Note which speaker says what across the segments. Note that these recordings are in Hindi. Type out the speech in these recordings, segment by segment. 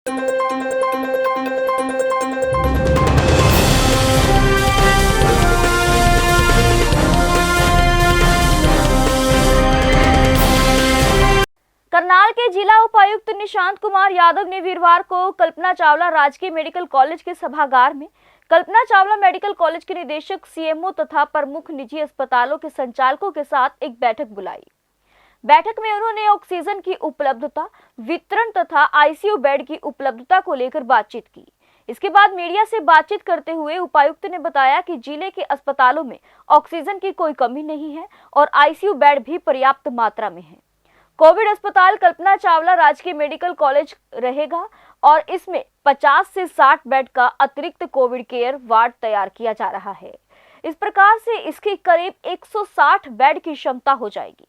Speaker 1: करनाल के जिला उपायुक्त निशांत कुमार यादव ने वीरवार को कल्पना चावला राजकीय मेडिकल कॉलेज के सभागार में कल्पना चावला मेडिकल कॉलेज के निदेशक, सीएमओ तथा प्रमुख निजी अस्पतालों के संचालकों के साथ एक बैठक बुलाई। बैठक में उन्होंने ऑक्सीजन की उपलब्धता, वितरण तथा आईसीयू बेड की उपलब्धता को लेकर बातचीत की। इसके बाद मीडिया से बातचीत करते हुए उपायुक्त ने बताया कि जिले के अस्पतालों में ऑक्सीजन की कोई कमी नहीं है और आईसीयू बेड भी पर्याप्त मात्रा में है। कोविड अस्पताल कल्पना चावला राजकीय मेडिकल कॉलेज रहेगा और इसमें 50 से 60 बेड का अतिरिक्त कोविड केयर वार्ड तैयार किया जा रहा है। इस प्रकार से इसकी करीब 160 बेड की क्षमता हो जाएगी।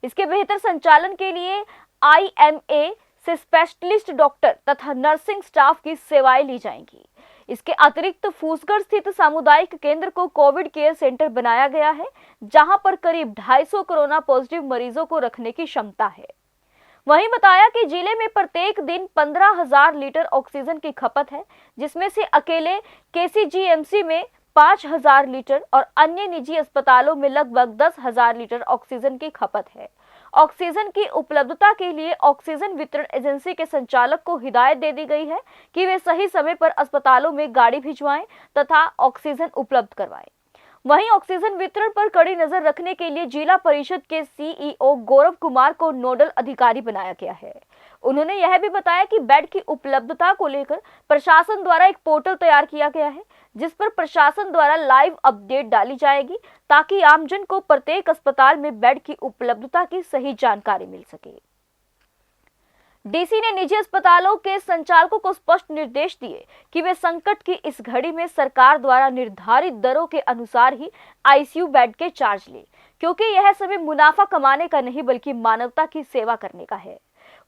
Speaker 1: इसके बेहतर संचालन के लिए IMA से स्पेशलिस्ट डॉक्टर तथा नर्सिंग स्टाफ की सेवाएं ली जाएंगी। इसके अतिरिक्त फूसगढ़ स्थित सामुदायिक केंद्र को कोविड केयर सेंटर बनाया गया है, जहां पर करीब 250 कोरोना पॉजिटिव मरीजों को रखने की क्षमता है। वहीं बताया कि जिले में प्रत्येक दिन 15,000 लीटर ऑक्सीजन की खपत है, जिसमें से अकेले KCGMC में 5,000 लीटर और अन्य निजी अस्पतालों में लगभग 10,000 लीटर ऑक्सीजन की खपत है। ऑक्सीजन की उपलब्धता के लिए ऑक्सीजन वितरण एजेंसी के संचालक को हिदायत दे दी गई है कि वे सही समय पर अस्पतालों में गाड़ी भिजवाएं तथा ऑक्सीजन उपलब्ध करवाएं। वहीं ऑक्सीजन वितरण पर कड़ी नजर रखने के लिए जिला परिषद के CEO गौरव कुमार को नोडल अधिकारी बनाया गया है। उन्होंने यह भी बताया कि बेड की उपलब्धता को लेकर प्रशासन द्वारा एक पोर्टल तैयार किया गया है, जिस पर प्रशासन द्वारा लाइव अपडेट डाली जाएगी ताकि आमजन को प्रत्येक अस्पताल में बेड की उपलब्धता की सही जानकारी मिल सके। डीसी ने निजी अस्पतालों के संचालकों को स्पष्ट निर्देश दिए कि वे संकट की इस घड़ी में सरकार द्वारा निर्धारित दरों के अनुसार ही आईसीयू बेड के चार्ज ले, क्योंकि यह समय मुनाफा कमाने का नहीं बल्कि मानवता की सेवा करने का है।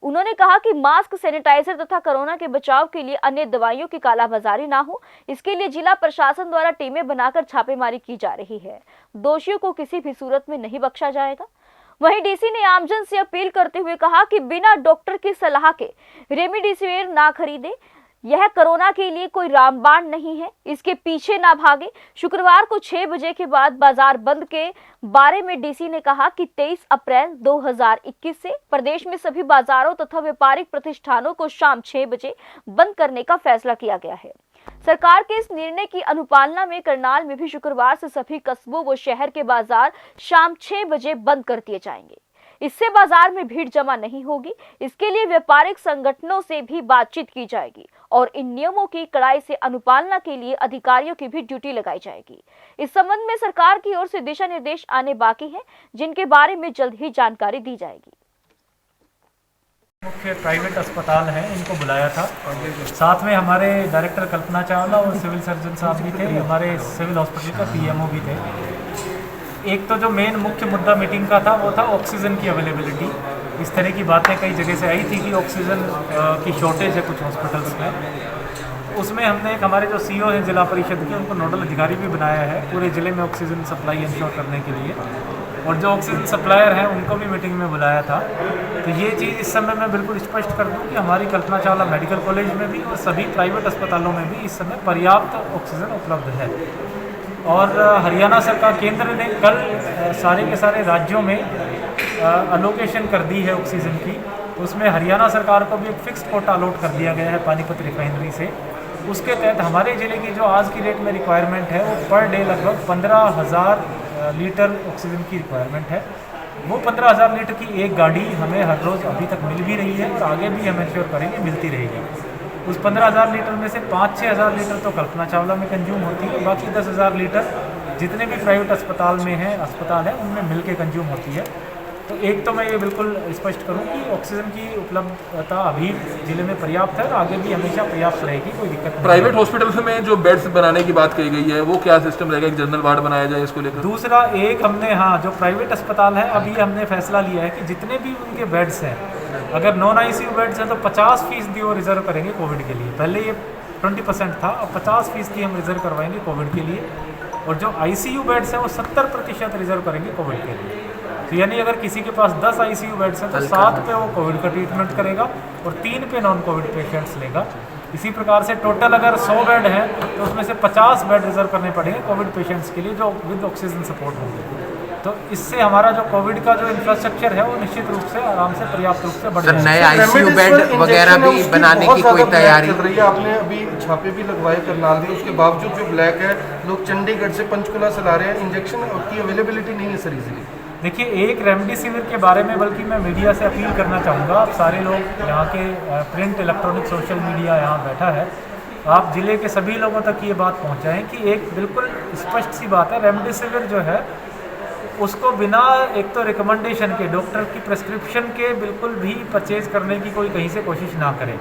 Speaker 1: उन्होंने कहा कि मास्क, सैनिटाइजर तथा कोरोना के बचाव के लिए अन्य दवाइयों की कालाबाजारी ना हो, इसके लिए जिला प्रशासन द्वारा टीमें बनाकर छापेमारी की जा रही है। दोषियों को किसी भी सूरत में नहीं बख्शा जाएगा। वहीं डीसी ने आमजन से अपील करते हुए कहा कि बिना डॉक्टर की सलाह के रेमडेसिविर ना खरीदे। यह कोरोना के लिए कोई रामबाण नहीं है, इसके पीछे ना भागे। शुक्रवार को 6 बजे के बाद बाजार बंद के बारे में डीसी ने कहा कि 23 अप्रैल 2021 से प्रदेश में सभी बाजारों तथा व्यापारिक प्रतिष्ठानों को शाम 6 बजे बंद करने का फैसला किया गया है। सरकार के इस निर्णय की अनुपालना में करनाल में भी शुक्रवार से सभी कस्बों व शहर के बाजार शाम 6 बजे बंद कर दिए जाएंगे। इससे बाजार में भीड़ जमा नहीं होगी। इसके लिए व्यापारिक संगठनों से भी बातचीत की जाएगी और इन नियमों की कड़ाई से अनुपालना के लिए अधिकारियों की भी ड्यूटी लगाई जाएगी। इस संबंध में सरकार की ओर से दिशा निर्देश आने बाकी हैं, जिनके बारे में जल्द ही जानकारी दी जाएगी।
Speaker 2: मुख्य प्राइवेट अस्पताल हैं, इनको बुलाया था। साथ में हमारे डायरेक्टर कल्पना चावला और सिविल सर्जन साहब भी थे, हमारे सिविल हॉस्पिटल का PMO भी थे। एक तो जो मेन मुख्य मुद्दा मीटिंग का था वो था ऑक्सीजन की अवेलेबिलिटी। इस तरह की बातें कई जगह से आई थी कि ऑक्सीजन की शॉर्टेज है कुछ हॉस्पिटल्स में। उसमें हमने एक हमारे जो CEO हैं जिला परिषद के, उनको नोडल अधिकारी भी बनाया है पूरे ज़िले में ऑक्सीजन सप्लाई इंश्योर करने के लिए, और जो ऑक्सीजन सप्लायर हैं उनको भी मीटिंग में बुलाया था। तो ये चीज़ इस समय मैं बिल्कुल स्पष्ट कर दूं कि हमारी कल्पना चावला मेडिकल कॉलेज में भी और सभी प्राइवेट अस्पतालों में भी इस समय पर्याप्त ऑक्सीजन उपलब्ध है। और हरियाणा सरकार, केंद्र ने कल सारे के सारे राज्यों में अलोकेशन कर दी है ऑक्सीजन की। उसमें हरियाणा सरकार को भी एक फिक्स्ड कोटा अलॉट कर दिया गया है पानीपत रिफाइनरी से। उसके तहत हमारे ज़िले की जो आज की डेट में रिक्वायरमेंट है वो पर डे लगभग 15,000 लीटर ऑक्सीजन की रिक्वायरमेंट है। वो 15,000 लीटर की एक गाड़ी हमें हर रोज़ अभी तक मिल भी रही है और आगे भी हम इंश्योर करेंगे मिलती रहेगी। उस 15,000 लीटर में से 5-6 हज़ार लीटर तो कल्पना चावला में कंज्यूम होती है, बाकी 10,000 लीटर जितने भी प्राइवेट अस्पताल है उनमें मिल के कंज्यूम होती है। तो एक तो मैं ये बिल्कुल स्पष्ट करूं कि ऑक्सीजन की उपलब्धता अभी जिले में पर्याप्त है और आगे भी हमेशा पर्याप्त रहेगी, कोई दिक्कत नहीं।
Speaker 3: प्राइवेट हॉस्पिटल्स में जो बेड्स बनाने की बात कही गई है वो क्या सिस्टम रहेगा, एक जनरल वार्ड बनाया जाए इसको लेकर?
Speaker 2: दूसरा एक हमने जो प्राइवेट अस्पताल है अभी हमने फैसला लिया है कि जितने भी उनके बेड्स हैं, अगर नॉन ICU बेड्स हैं तो 50% वो रिजर्व करेंगे कोविड के लिए। पहले ये 20% था, अब 50% हम रिजर्व करवाएंगे कोविड के लिए, और जो ICU बेड्स हैं वो 70% रिजर्व करेंगे कोविड के लिए। तो यानी अगर किसी के पास 10 ICU बेड्स हैं तो 7 पे वो कोविड का ट्रीटमेंट करेगा और 3 पे नॉन कोविड पेशेंट्स लेगा। इसी प्रकार से टोटल अगर 100 बेड हैं तो उसमें से 50 बेड रिजर्व करने पड़ेंगे कोविड पेशेंट्स के लिए जो विद ऑक्सीजन सपोर्ट होंगे। तो इससे हमारा जो कोविड का जो इंफ्रास्ट्रक्चर है वो निश्चित रूप से आराम से पर्याप्त रूप से बढ़
Speaker 4: सर,
Speaker 2: जाएगा।
Speaker 4: नए ICU बेड वगैरह भी बनाने की कोई तैयारी
Speaker 5: चल रही है? आपने अभी छापे भी लगवाए करनाल में, उसके बावजूद जो ब्लैक है लोग चंडीगढ़ से पंचकुला से ला रहे हैं, इंजेक्शन की अवेलेबिलिटी नहीं है सर इजीली।
Speaker 2: देखिए, एक रेमडेसिविर के बारे में बल्कि मैं मीडिया से अपील करना चाहूँगा। आप सारे लोग यहाँ के प्रिंट, इलेक्ट्रॉनिक, सोशल मीडिया यहाँ बैठा है, आप ज़िले के सभी लोगों तक ये बात पहुँचाएँ कि एक बिल्कुल स्पष्ट सी बात है, रेमडेसिविर जो है उसको बिना एक तो रिकमेंडेशन के, डॉक्टर की प्रेस्क्रिप्शन के बिल्कुल भी परचेज करने की कोई कहीं से कोशिश ना करे।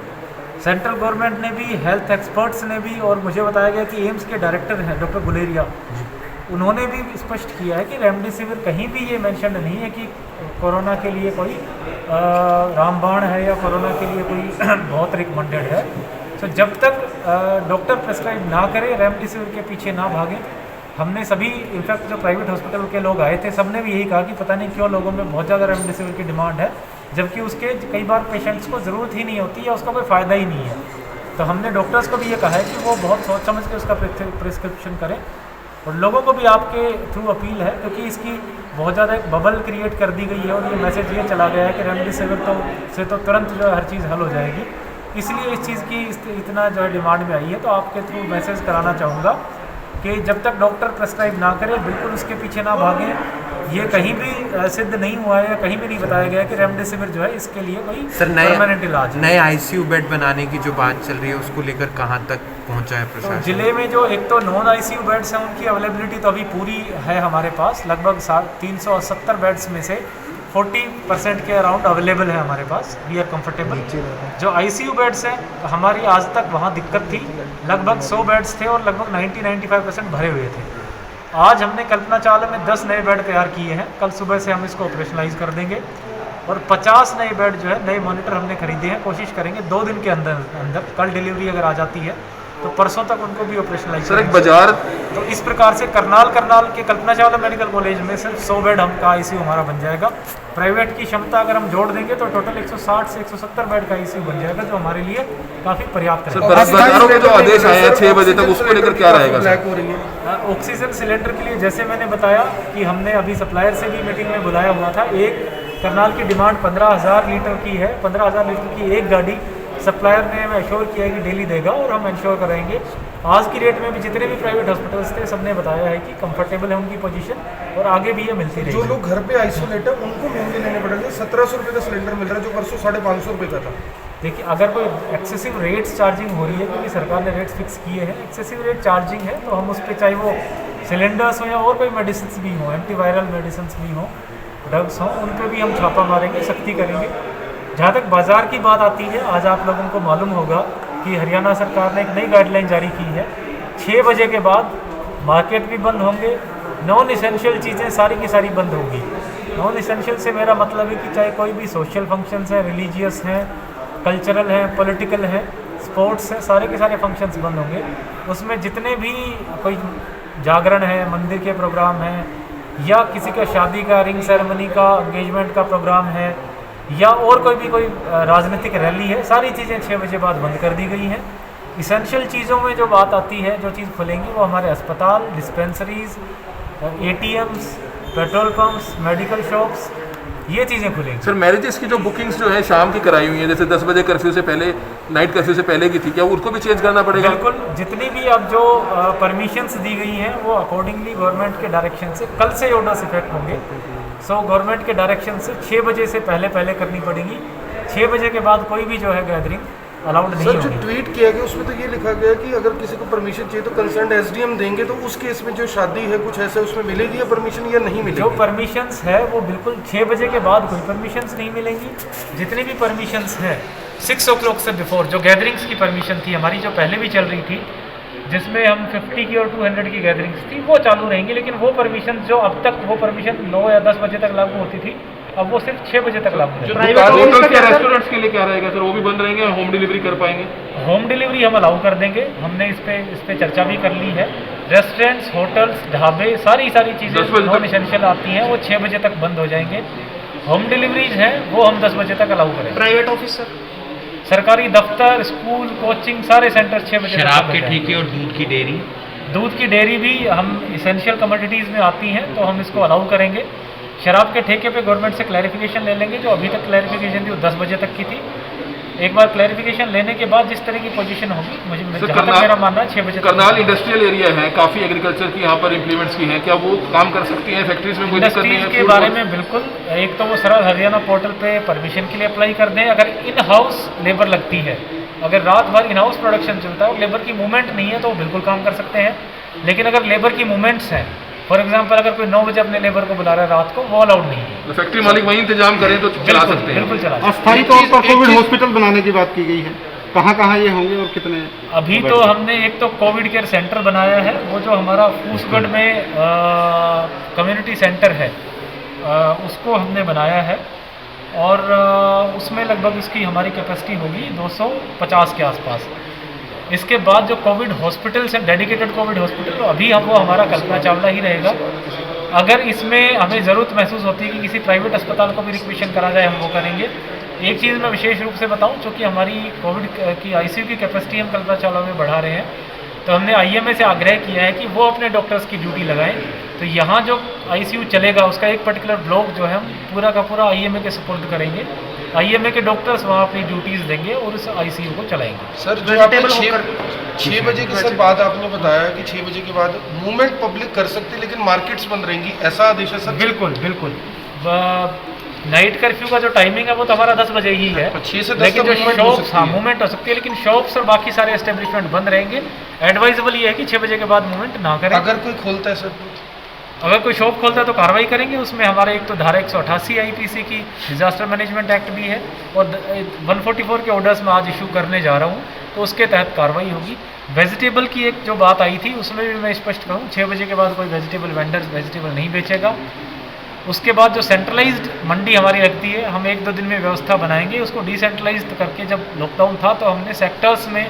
Speaker 2: सेंट्रल गवर्नमेंट ने भी, हेल्थ एक्सपर्ट्स ने भी, और मुझे बताया गया कि एम्स के डायरेक्टर हैं डॉक्टर गुलेरिया, उन्होंने भी स्पष्ट किया है कि रेमडेसिविर कहीं भी ये मेंशन नहीं है कि कोरोना के लिए कोई रामबाण है या कोरोना के लिए कोई बहुत रिकमेंडेड है। तो जब तक डॉक्टर प्रेस्क्राइब ना करे, रेमडेसिविर के पीछे ना भागें। हमने सभी, इनफैक्ट जो प्राइवेट हॉस्पिटल के लोग आए थे, सबने भी यही कहा कि पता नहीं क्यों लोगों में बहुत ज़्यादा रेमडेसिविर की डिमांड है, जबकि उसके कई बार पेशेंट्स को ज़रूरत ही नहीं होती या उसका कोई फ़ायदा ही नहीं है। तो हमने डॉक्टर्स को भी ये कहा है कि वो बहुत सोच समझ के उसका प्रिस्क्रिप्शन करें। और लोगों को भी आपके थ्रू अपील है, क्योंकि इसकी बहुत ज़्यादा एक बबल क्रिएट कर दी गई है और ये मैसेज ये चला गया है कि रेमडेसिविर से तो तुरंत जो है हर चीज़ हल हो जाएगी। इसलिए इस चीज़ की इतना जो है डिमांड में आई है। तो आपके थ्रू मैसेज कराना चाहूँगा कि जब तक डॉक्टर प्रेस्क्राइब ना करे, बिल्कुल उसके पीछे ना भागें। ये कहीं भी सिद्ध नहीं हुआ है या कहीं भी नहीं बताया गया कि रेमडेसिविर जो है इसके लिए कोई परमानेंट इलाज है।
Speaker 4: नए ICU बेड बनाने की जो बात चल रही है उसको लेकर कहाँ तक पहुँचा है प्रशासन?
Speaker 2: तो जिले में जो एक तो नॉन ICU बेड्स हैं उनकी अवेलेबिलिटी तो अभी पूरी है हमारे पास। लगभग 370 बेड्स में से 40% के अराउंड अवेलेबल है हमारे पास। We are comfortable. जो ICU बेड्स हैं तो हमारी आज तक वहाँ दिक्कत थी। लगभग 100 बेड्स थे और लगभग 90-95% भरे हुए थे। आज हमने कल्पना चावला में 10 नए बेड तैयार किए हैं। कल सुबह से हम इसको ऑपरेशनलाइज कर देंगे और 50 नए बेड जो है, नए मॉनिटर हमने खरीदे हैं। कोशिश करेंगे 2 दिन के अंदर कल डिलीवरी अगर आ जाती है तो परसों तक उनको भी ऑपरेशनलाइज
Speaker 3: सर, एक बाजार
Speaker 2: तो इस प्रकार से करनाल के कल्पना चावला मेडिकल कॉलेज में सिर्फ 100 बेड का ICU हमारा बन जाएगा। प्राइवेट की क्षमता अगर हम जोड़ देंगे तो टोटल 160 से 170 बेड का ICU बन जाएगा, जो हमारे लिए काफ़ी पर्याप्त है।
Speaker 3: बाजारों के जो आदेश आए हैं 6 बजे तक, उसको लेकर क्या रहेगा सर?
Speaker 2: ऑक्सीजन सिलेंडर के लिए जैसे मैंने बताया कि हमने अभी सप्लायर से भी मीटिंग में बुलाया हुआ था। एक करनाल की डिमांड 15,000 लीटर की है। 15,000 लीटर की एक गाड़ी सप्लायर ने हमें एश्योर किया है कि डेली देगा और हम एश्योर कराएंगे। आज की डेट में भी जितने भी प्राइवेट हॉस्पिटल्स थे सबने बताया है कि कंफर्टेबल है उनकी पोजीशन और आगे भी ये मिलती रहेगी।
Speaker 5: जो लोग घर पे आइसोलेट है उनको महंगे लेने पड़ेंगे। 1700 रुपये का सिलेंडर मिल रहा है जो परसों 550 रुपये का था।
Speaker 2: देखिए, अगर कोई एक्सेसिव रेट्स चार्जिंग हो रही है, क्योंकि सरकार ने रेट्स फिक्स किए हैं, एक्सेसिव रेट चार्जिंग है, तो हम उस पर चाहे वो सिलेंडर्स हो या और कोई मेडिसिन भी हों, एंटीवायरल मेडिसिन भी हों, ड्रग्स हों, उन पर भी हम छापा मारेंगे, सख्ती करेंगे। जहाँ तक बाज़ार की बात आती है, आज आप लोगों को मालूम होगा कि हरियाणा सरकार ने एक नई गाइडलाइन जारी की है। 6 बजे के बाद मार्केट भी बंद होंगे, नॉन इसेंशियल चीज़ें सारी की सारी बंद होंगी। नॉन इसेंशियल से मेरा मतलब है कि चाहे कोई भी सोशल फंक्शंस हैं, रिलीजियस हैं, कल्चरल हैं, पॉलिटिकल हैं, स्पोर्ट्स हैं, सारे के सारे फंक्शंस बंद होंगे। उसमें जितने भी कोई जागरण है, मंदिर के प्रोग्राम हैं, या किसी का शादी का, रिंग सेरेमनी का, एंगेजमेंट का प्रोग्राम है, या और कोई राजनीतिक रैली है, सारी चीज़ें 6 बजे बाद बंद कर दी गई हैं। इसेंशियल चीज़ों में जो बात आती है, जो चीज़ खुलेंगी वो हमारे अस्पताल, dispensaries, ATMs, petrol pumps, medical shops, ये चीज़ें खुलेंगी।
Speaker 3: सर, मैरिजेस की जो बुकिंग्स जो है शाम की कराई हुई है, जैसे 10 बजे कर्फ्यू से पहले, नाइट कर्फ्यू से पहले की थी, क्या उसको भी चेंज करना पड़ेगा?
Speaker 2: बिल्कुल, जितनी भी अब जो परमिशंस दी गई हैं वो अकॉर्डिंगली गवर्नमेंट के डायरेक्शन से कल से ऑर्डर्स इफेक्ट होंगे। सो गवर्नमेंट के डायरेक्शन से 6 बजे से पहले करनी पड़ेगी। 6 बजे के बाद कोई भी जो है गैदरिंग अलाउड नहीं
Speaker 5: सर, जो
Speaker 2: होगी।
Speaker 5: ट्वीट किया गया उसमें तो ये लिखा गया कि अगर किसी को परमिशन चाहिए तो कंसर्न SDM देंगे, तो उस केस में जो शादी है कुछ ऐसा उसमें मिलेगी या परमिशन या नहीं मिलेगी?
Speaker 2: जो परमिशंस है वो बिल्कुल 6 बजे के बाद कोई परमिशंस नहीं मिलेंगी। जितनी भी परमिशंस है 6 o'clock से बिफोर, जो गैदरिंग्स की परमिशन थी हमारी, जो पहले भी चल रही थी, जिसमें हम 50 की और 200 की गैदरिंग्स थी वो चालू रहेंगी, लेकिन वो परमिशन जो अब तक वो परमिशन 9 या 10 बजे तक लागू होती थी, अब वो सिर्फ 6 बजे तक लागू
Speaker 3: जो
Speaker 2: है।
Speaker 3: दुकान होटल्स या रेस्टोरेंट्स के लिए क्या रहेगा सर, वो भी बंद रहेंगे, होम डिलीवरी कर पाएंगे?
Speaker 2: होम डिलीवरी हम अलाउ कर देंगे, हमने इस पे चर्चा भी कर ली है। रेस्टोरेंट्स, होटल्स, ढाबे, सारी
Speaker 3: 10
Speaker 2: चीज़ें
Speaker 3: बजे
Speaker 2: नॉन
Speaker 3: तक?
Speaker 2: एसेंशियल आती हैं वो 6 बजे तक बंद हो जाएंगे। होम डिलीवरीज हैं वो हम 10 बजे तक अलाउ करेंगे।
Speaker 6: Private office sir?
Speaker 2: सरकारी दफ्तर, स्कूल, कोचिंग, सारे सेंटर 6 बजे तक
Speaker 4: शराब
Speaker 2: बंद
Speaker 4: के
Speaker 2: हो जाएंगे।
Speaker 4: ठेके और दूध की डेयरी?
Speaker 2: दूध की डेयरी भी हम इसेंशियल कमोडिटीज़ में आती हैं तो हम इसको अलाउ करेंगे। शराब के ठेके पे गवर्नमेंट से क्लैरिफिकेशन ले लेंगे, जो अभी तक क्लैरिफिकेशन थी वो 10 बजे तक की थी। एक बार क्लैरिफिकेशन लेने के बाद जिस तरह की पोजीशन होगी, मुझे जहाँ तक मेरा मानना है 6 बजे तक।
Speaker 3: करनाल इंडस्ट्रियल एरिया है, काफ़ी एग्रीकल्चर की यहाँ पर इम्प्लीमेंट्स की हैं, क्या वो काम कर सकती हैं? फैक्ट्रीज में कोई दिक्कत नहीं
Speaker 2: इंडस्ट्रीज
Speaker 3: है?
Speaker 2: के बारे में बिल्कुल, एक तो वो सरल हरियाणा पोर्टल पे परमिशन के लिए अप्लाई कर दें। अगर इन हाउस लेबर लगती है, अगर रात भर इन हाउस प्रोडक्शन चलता है और लेबर की मूवमेंट नहीं है तो वो बिल्कुल काम कर सकते हैं। लेकिन अगर लेबर की मूवमेंट्स हैं, फॉर एग्जाम्पल अगर कोई 9 बजे अपने लेबर को बुला रहा है रात को, वो अलाउड नहीं है।
Speaker 3: तो फैक्ट्री मालिक वही इंतजाम करें तो चला सकते हैं?
Speaker 2: बिल्कुल चला सकते हैं।
Speaker 7: अस्थायी तौर पर कोविड हॉस्पिटल बनाने की बात की गई है, कहाँ ये होंगे और कितने?
Speaker 2: अभी तो हमने एक तो कोविड केयर सेंटर बनाया है, वो जो हमारा फूसगढ़ में कम्युनिटी सेंटर है उसको हमने बनाया है, और उसमें लगभग उसकी हमारी कैपेसिटी होगी 250 के आसपास। इसके बाद जो कोविड हॉस्पिटल्स हैं, डेडिकेटेड कोविड हॉस्पिटल, तो अभी वो हमारा कल्पना चावला ही रहेगा। अगर इसमें हमें ज़रूरत महसूस होती है कि किसी प्राइवेट अस्पताल को भी रिक्वेशन करा जाए, हम वो करेंगे। एक चीज़ मैं विशेष रूप से बताऊं, चूँकि हमारी कोविड की आईसीयू की कैपेसिटी हम कल्पना चावला में बढ़ा रहे हैं, तो हमने आईएमए से आग्रह किया है कि वो अपने डॉक्टर्स की ड्यूटी लगाएं। तो यहाँ जो आईसीयू चलेगा उसका एक पर्टिकुलर ब्लॉक जो है हम पूरा का पूरा आईएमए के सपोर्ट करेंगे। आईएमए के डॉक्टर्स वहाँ अपनी ड्यूटीज़ देंगे और उस आईसीयू को चलाएंगे।
Speaker 5: सर जो आपने 6 बजे की सर बात आपने बताया कि 6 बजे के बाद मूवमेंट पब्लिक कर सकती है, लेकिन मार्केट्स बंद रहेंगी, ऐसा आदेश है सर?
Speaker 2: बिल्कुल। नाइट कर्फ्यू का जो टाइमिंग है वो तो हमारा 10 बजे ही है,
Speaker 5: 6 से 10
Speaker 2: लेकिन जो
Speaker 5: movement हो
Speaker 2: शॉप्स,
Speaker 5: सकती
Speaker 2: हाँ
Speaker 5: है।
Speaker 2: मूवमेंट हो सकती है, लेकिन शॉप्स और बाकी सारे एस्टेब्लिशमेंट बंद रहेंगे। एडवाइजेबल ये है कि 6 बजे के बाद मूवमेंट ना करें।
Speaker 5: अगर कोई खोलता है सर?
Speaker 2: अगर कोई शॉप खोलता है तो कार्रवाई करेंगे। उसमें हमारे एक तो धारा 188 आईपीसी की डिजास्टर मैनेजमेंट एक्ट भी है, और 144 के ऑर्डर्स में आज इशू करने जा रहा हूँ, तो उसके तहत कार्रवाई होगी। वेजिटेबल की एक जो बात आई थी उसमें भी मैं स्पष्ट करूँ, 6 बजे के बाद कोई वेजिटेबल वेंडर्स वेजिटेबल नहीं बेचेगा। उसके बाद जो सेंट्रलाइज्ड मंडी हमारी लगती है, हम 1-2 दिन में व्यवस्था बनाएंगे। उसको डिसेंट्रलाइज्ड करके, जब लॉकडाउन था तो हमने सेक्टर्स में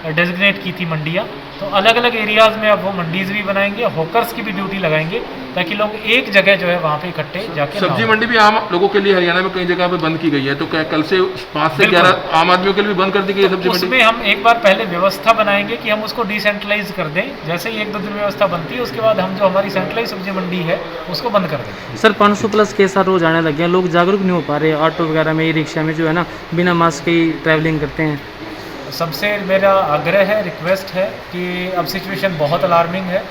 Speaker 2: डेजिग्नेट की थी मंडियाँ, तो अलग अलग एरियाज़ में अब वो मंडीज़ भी बनाएंगे, हॉकर्स की भी ड्यूटी लगाएंगे, ताकि लोग एक जगह जो है वहाँ पे इकट्ठे जाके।
Speaker 3: सब्जी मंडी भी आम लोगों के लिए हरियाणा में कई जगह पे बंद की गई है, तो क्या कल से 5 से 11 आम आदमियों के लिए भी बंद कर दी गई है सब्जी मंडी?
Speaker 2: उसमें हम एक बार पहले व्यवस्था बनाएंगे कि हम उसको डिसेंट्रलाइज कर दें। जैसे ही 1-2 दिन व्यवस्था बनती है, उसके बाद हम जो हमारी सेंट्रलाइज सब्जी मंडी है उसको बंद कर देंगे।
Speaker 8: सर 500 प्लस केस रोज आने लग गए, लोग जागरूक नहीं हो पा रहे। ऑटो वगैरह में, ई रिक्शा में जो है ना, बिना मास्क के ही ट्रैवलिंग करते हैं।
Speaker 2: सबसे मेरा आग्रह है, रिक्वेस्ट है कि अब सिचुएशन बहुत अलार्मिंग है।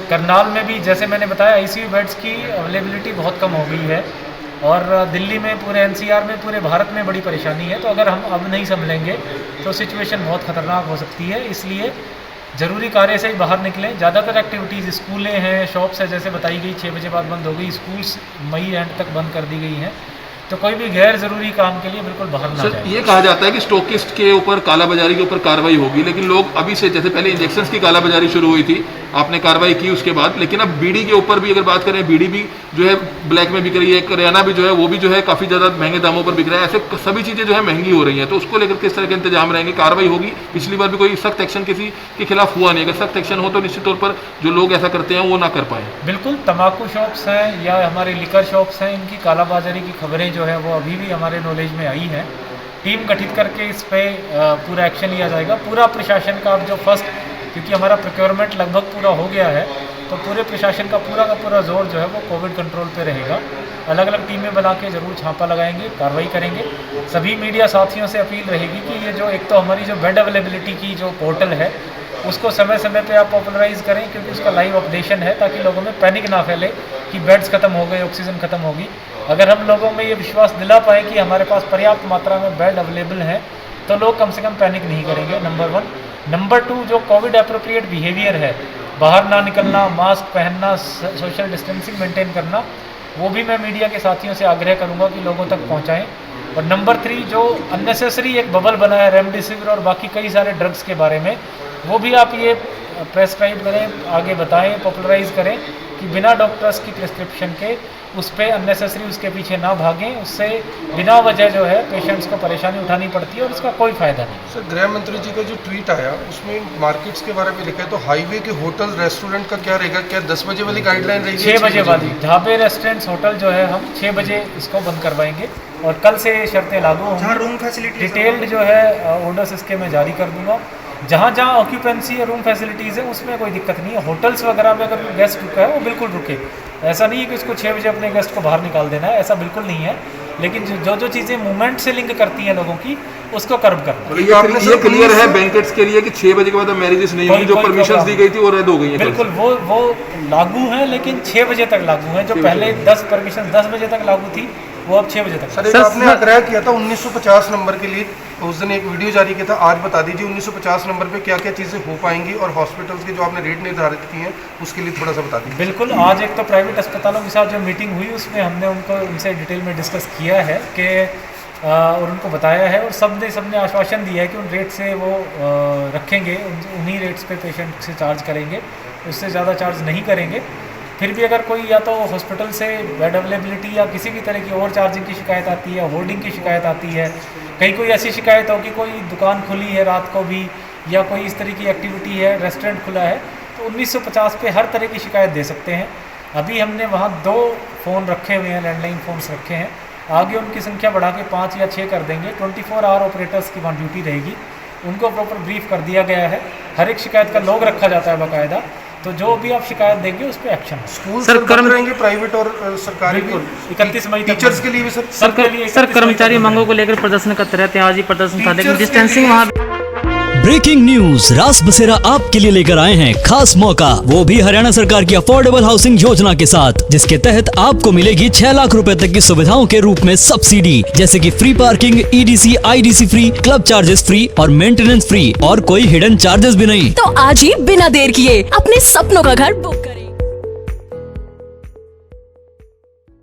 Speaker 2: करनाल में भी जैसे मैंने बताया, आईसीयू बेड्स की अवेलेबिलिटी बहुत कम हो गई है, और दिल्ली में, पूरे एनसीआर में, पूरे भारत में बड़ी परेशानी है। तो अगर हम अब नहीं संभलेंगे तो सिचुएशन बहुत ख़तरनाक हो सकती है। इसलिए ज़रूरी कार्य से ही बाहर निकलें। ज़्यादातर एक्टिविटीज़, स्कूलें हैं, शॉप्स है, जैसे बताई गई 6 बजे बाद बंद हो गई, स्कूल्स मई एंड तक बंद कर दी गई हैं। तो कोई भी गैर ज़रूरी काम के लिए बिल्कुल बाहर ना जाए।
Speaker 3: ये कहा जाता है कि स्टॉकिस्ट के ऊपर, कालाबाजारी के ऊपर कार्रवाई होगी, लेकिन लोग अभी से, जैसे पहले इंजेक्शंस की कालाबाजारी शुरू हुई थी, आपने कार्रवाई की उसके बाद, लेकिन अब बीड़ी के ऊपर भी अगर बात करें, बीड़ी भी जो है ब्लैक में बिक रही है, करियाना भी जो है वो भी जो है काफ़ी ज़्यादा महंगे दामों पर बिक रहा है। ऐसे सभी चीज़ें जो है महंगी हो रही हैं, तो उसको लेकर किस तरह के इंतजाम रहेंगे? कार्रवाई होगी? पिछली बार भी कोई सख्त एक्शन किसी के खिलाफ हुआ नहीं, अगर सख्त एक्शन हो तो निश्चित तौर पर जो लोग ऐसा करते हैं वो ना कर पाए।
Speaker 2: बिल्कुल, तंबाकू शॉप्स हैं या हमारे लिकर शॉप्स हैं, इनकी कालाबाजारी की खबरें जो है वो अभी भी हमारे नॉलेज में आई हैं। टीम गठित करके इस पर पूरा एक्शन लिया जाएगा। पूरा प्रशासन का अब जो फर्स्ट, क्योंकि हमारा प्रोक्योरमेंट लगभग पूरा हो गया है, तो पूरे प्रशासन का पूरा जोर जो है वो कोविड कंट्रोल पे रहेगा। अलग अलग टीमें बना के ज़रूर छापा लगाएंगे, कार्रवाई करेंगे। सभी मीडिया साथियों से अपील रहेगी कि ये जो एक तो हमारी जो बेड अवेलेबिलिटी की जो पोर्टल है, उसको समय समय पे आप पॉपुलराइज करें, क्योंकि उसका लाइव अपडेशन है, ताकि लोगों में पैनिक ना फैले कि बेड्स खत्म हो गए, ऑक्सीजन खत्म होगी। अगर हम लोगों में ये विश्वास दिला पाएँ कि हमारे पास पर्याप्त मात्रा में बेड अवेलेबल हैं, तो लोग कम से कम पैनिक नहीं करेंगे, नंबर 1। नंबर 2, जो कोविड अप्रोप्रिएट बिहेवियर है, बाहर ना निकलना, मास्क पहनना, सोशल डिस्टेंसिंग मेंटेन करना, वो भी मैं मीडिया के साथियों से आग्रह करूंगा कि लोगों तक पहुंचाएं। और नंबर 3, जो अननेसेसरी एक बबल बना है रेमडेसिविर और बाकी कई सारे ड्रग्स के बारे में, वो भी आप ये प्रेस्क्राइब करें, आगे बताएं, पॉपुलराइज करें कि बिना डॉक्टर्स की प्रिस्क्रिप्शन के उस पर अननेसेसरी उसके पीछे ना भागें, उससे बिना वजह जो है पेशेंट्स को परेशानी उठानी पड़ती है और उसका कोई फ़ायदा नहीं।
Speaker 5: सर, गृह मंत्री जी का जो ट्वीट आया उसमें मार्केट्स के बारे में लिखा है, तो हाईवे के होटल रेस्टोरेंट का क्या रहेगा? क्या 10 बजे वाली गाइडलाइन रहेगी?
Speaker 2: 6 बजे वाली ढाबे, रेस्टोरेंट्स, होटल जो है हम 6 बजे इसको बंद करवाएंगे और कल से शर्तें लागू होंगी।
Speaker 5: रूम फैसिलिटी
Speaker 2: डिटेल्ड जो है ऑर्डर्स इसके मैं जारी कर दूंगा। जहाँ जहाँ ऑक्यूपेंसी और रूम फैसिलिटीज़ है उसमें कोई दिक्कत नहीं है। होटल्स वगैरह में अगर गेस्ट रुका है वो बिल्कुल रुके, ऐसा नहीं है कि उसको 6 बजे अपने गेस्ट को बाहर निकाल देना है, ऐसा बिल्कुल नहीं है। लेकिन जो चीज़ें मूवमेंट से लिंक करती हैं लोगों की, उसको कर्ब करना।
Speaker 3: ये क्लियर है बैंकेट्स के लिए कि 6 बजे के बाद अब मैरिजेस नहीं होंगी, जो परमिशंस दी गई थी वो रद्द हो गई है।
Speaker 2: बिल्कुल, वो लागू हैं, लेकिन 6 बजे तक लागू हैं। जो पहले 10 परमिशन 10 बजे तक लागू थी वो अब 6 बजे तक।
Speaker 5: सर, आपने आग्रह किया था 1950 नंबर के लिए, उस दिन एक वीडियो जारी किया था, आज बता दीजिए 1950 नंबर पे क्या क्या चीज़ें हो पाएंगी और हॉस्पिटल्स के जो आपने रेट निर्धारित किए हैं उसके लिए थोड़ा सा बता दीजिए।
Speaker 2: बिल्कुल, आज एक तो प्राइवेट अस्पतालों के साथ जो मीटिंग हुई उसमें हमने उनसे डिटेल में डिस्कस किया है कि और उनको बताया है और सबने आश्वासन दिया है कि उन रेट से वो रखेंगे, उन्हीं रेट्स पे पेशेंट से चार्ज करेंगे, उससे ज़्यादा चार्ज नहीं करेंगे। फिर भी अगर कोई या तो हॉस्पिटल से बेड अवेलेबिलिटी या किसी भी तरह की ओवर चार्जिंग की शिकायत आती है, होर्डिंग की शिकायत आती है, कहीं कोई ऐसी शिकायत हो कि कोई दुकान खुली है रात को भी या कोई इस तरह की एक्टिविटी है, रेस्टोरेंट खुला है, तो 1950 पे हर तरह की शिकायत दे सकते हैं। अभी हमने वहाँ 2 फ़ोन रखे हुए हैं, लैंडलाइन फ़ोन्स रखे हैं, आगे उनकी संख्या बढ़ा के 5 या 6 कर देंगे। 24 आवर ऑपरेटर्स की वहाँ ड्यूटी रहेगी, उनको प्रॉपर ब्रीफ कर दिया गया है, हर एक शिकायत का लॉग रखा जाता है बाकायदा, तो जो भी आप शिकायत देंगे उस पर एक्शन है।
Speaker 5: स्कूल सर बंद रहेंगे, प्राइवेट और सरकारी?
Speaker 2: बिल्कुल, 31 मई
Speaker 5: टीचर्स के लिए भी
Speaker 8: सर कर्मचारी मांगों को लेकर प्रदर्शन करते रहते हैं, आज ही प्रदर्शन था, लेकिन डिस्टेंसिंग वहाँ।
Speaker 6: ब्रेकिंग न्यूज, रास बसेरा आपके लिए लेकर आए हैं खास मौका, वो भी हरियाणा सरकार की अफोर्डेबल हाउसिंग योजना के साथ, जिसके तहत आपको मिलेगी 6 लाख रुपए तक की सुविधाओं के रूप में सब्सिडी, जैसे कि free parking, EDC, IDC free, club charges free और मेंटेनेंस फ्री, और कोई हिडन चार्जेस भी नहीं।
Speaker 9: तो आज ही बिना देर किए अपने सपनों का घर बुक करें।